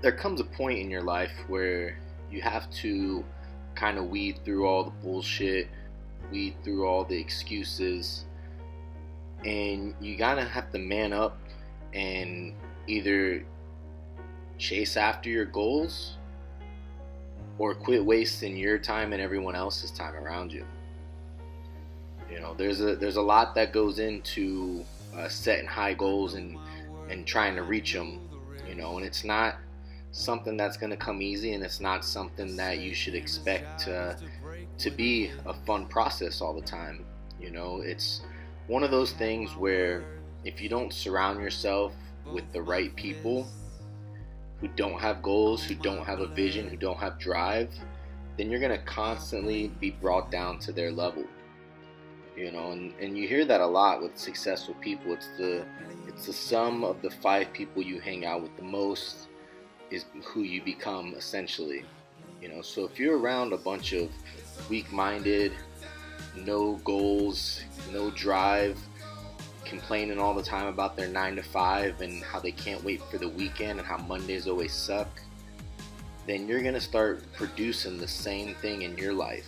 there comes a point in your life where you have to kind of weed through all the bullshit, weed through all the excuses, and you gotta have to man up and either chase after your goals or quit wasting your time and everyone else's time around you. There's a lot that goes into setting high goals and trying to reach them. And it's not something that's going to come easy, and it's not something that you should expect to be a fun process all the time. It's one of those things where if you don't surround yourself with the right people who don't have goals, who don't have a vision, who don't have drive, then you're going to constantly be brought down to their level. And you hear that a lot with successful people. It's the sum of the five people you hang out with the most is who you become, essentially. So if you're around a bunch of weak-minded, no goals, no drive, complaining all the time about their 9 to 5 and how they can't wait for the weekend and how Mondays always suck, then you're going to start producing the same thing in your life.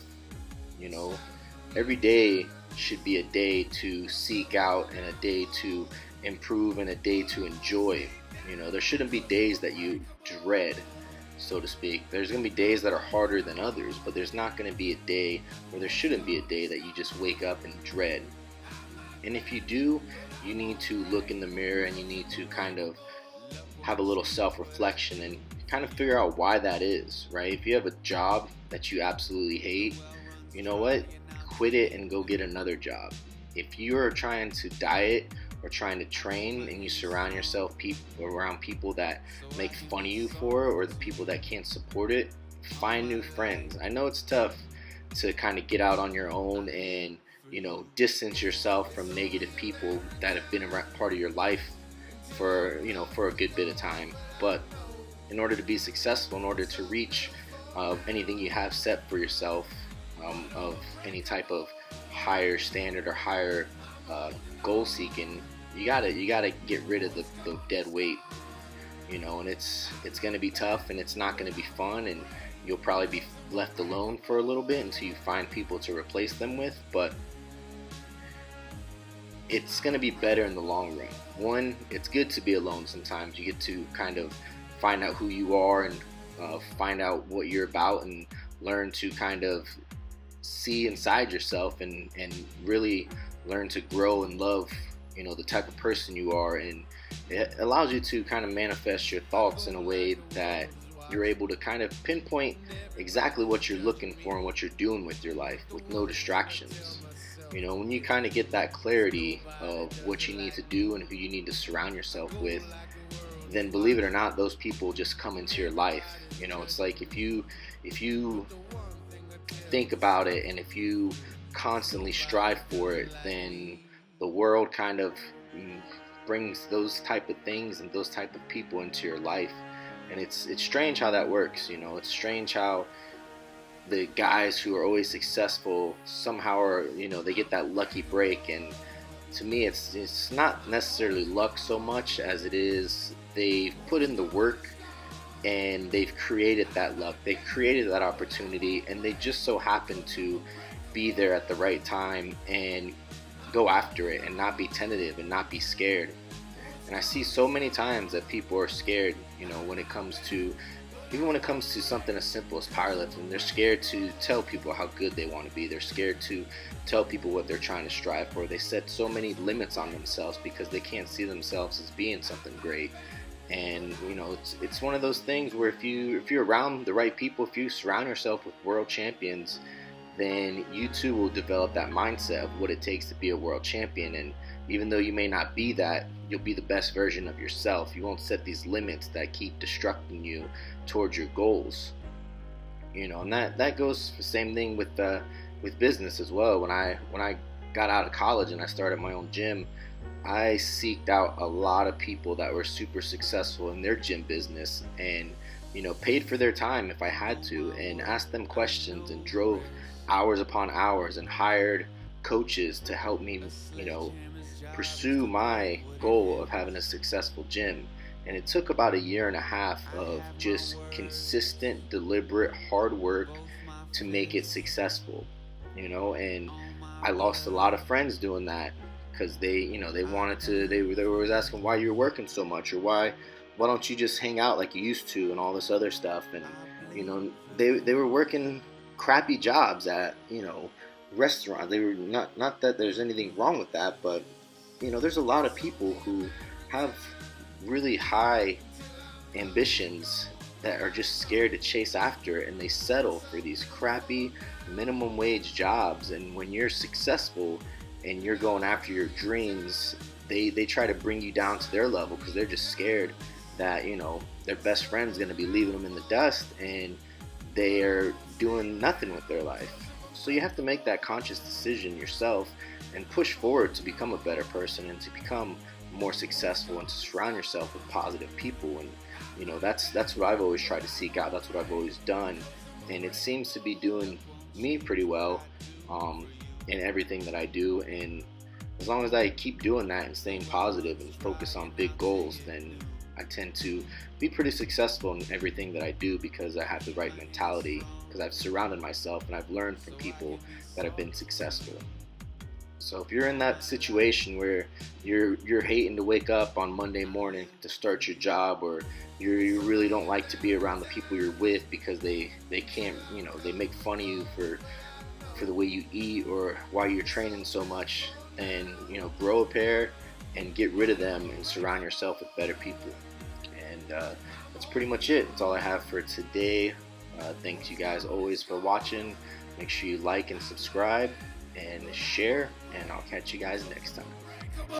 Every day should be a day to seek out and a day to improve and a day to enjoy. There shouldn't be days that you dread, so to speak. There's going to be days that are harder than others, but there's not going to be a day, or there shouldn't be a day, that you just wake up and dread. And if you do, you need to look in the mirror and you need to kind of have a little self-reflection and kind of figure out why that is, right? If you have a job that you absolutely hate, you know what? Quit it and go get another job. If you're trying to diet or trying to train and you surround yourself around people that make fun of you for it, or the people that can't support it, find new friends. I know it's tough to kind of get out on your own and distance yourself from negative people that have been a part of your life for a good bit of time. But in order to be successful, in order to reach anything you have set for yourself, of any type of higher standard or higher goal seeking, you gotta get rid of the dead weight. And it's gonna be tough, and it's not gonna be fun, and you'll probably be left alone for a little bit until you find people to replace them with. But it's going to be better in the long run. One, it's good to be alone sometimes. You get to kind of find out who you are and find out what you're about and learn to kind of see inside yourself and really learn to grow and love, the type of person you are. And it allows you to kind of manifest your thoughts in a way that you're able to kind of pinpoint exactly what you're looking for and what you're doing with your life with no distractions. When you kind of get that clarity of what you need to do and who you need to surround yourself with, then believe it or not, those people just come into your life. It's like if you think about it and if you constantly strive for it, then the world kind of brings those type of things and those type of people into your life. And it's strange how that works. It's strange how the guys who are always successful somehow are, they get that lucky break. And to me, it's not necessarily luck so much as it is they've put in the work and they've created that luck, they've created that opportunity, and they just so happen to be there at the right time and go after it and not be tentative and not be scared. And I see so many times that people are scared, when it comes to something as simple as powerlifting. They're scared to tell people how good they want to be. They're scared to tell people what they're trying to strive for. They set so many limits on themselves because they can't see themselves as being something great. And it's one of those things where if you're around the right people, if you surround yourself with world champions, then you too will develop that mindset of what it takes to be a world champion. And even though you may not be that, you'll be the best version of yourself. You won't set these limits that keep destructing you towards your goals. And that goes the same thing with business as well. When I got out of college and I started my own gym, I seeked out a lot of people that were super successful in their gym business and paid for their time if I had to, and asked them questions and drove hours upon hours and hired coaches to help me pursue my goal of having a successful gym. And it took about a year and a half of just consistent, deliberate, hard work to make it successful, and I lost a lot of friends doing that because they wanted to, they were always asking why you're working so much, or why don't you just hang out like you used to, and all this other stuff. And they were working crappy jobs at restaurants. They were not that there's anything wrong with that, but there's a lot of people who have really high ambitions that are just scared to chase after it, and they settle for these crappy minimum wage jobs. And when you're successful and you're going after your dreams, they try to bring you down to their level because they're just scared that their best friend's going to be leaving them in the dust, and they're doing nothing with their life. So you have to make that conscious decision yourself and push forward to become a better person and to become more successful, and to surround yourself with positive people. And that's what I've always tried to seek out. That's what I've always done, and it seems to be doing me pretty well in everything that I do. And as long as I keep doing that and staying positive and focus on big goals, then I tend to be pretty successful in everything that I do, because I have the right mentality, because I've surrounded myself and I've learned from people that have been successful. So if you're in that situation where you're hating to wake up on Monday morning to start your job, or you really don't like to be around the people you're with because they can't, they make fun of you for the way you eat or why you're training so much, and grow a pair and get rid of them and surround yourself with better people. And that's pretty much it. That's all I have for today. Thanks you guys always for watching. Make sure you like and subscribe and share, and I'll catch you guys next time.